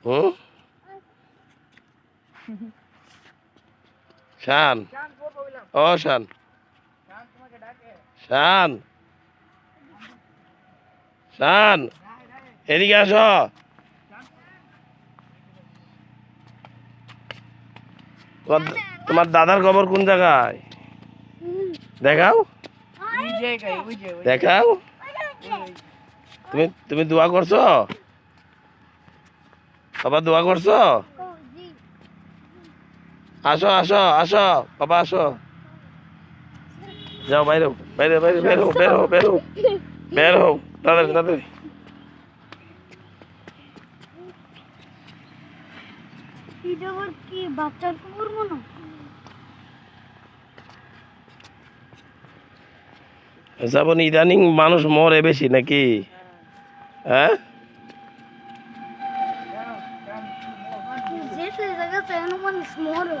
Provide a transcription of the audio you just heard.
হুম শান ও শান শান শান এদিকে আসো তোমার দাদার কবর কোন জায়গায় দেখাও দেখাও তুমি তুমি দোয়া করছো বাবা দোয়া করছো আসো আসো আসো বাবা আসো যাও বাইরে বাইরে বাইরে বেরো বেরো বেরো বেরো তাড়াতাড়ি তাড়াতাড়ি কি বাচ্চার কবর মনে যেমন ইদানিং মানুষ মরে বেশি নাকি হ্যাঁ যে জায়গাতে মানুষ মরে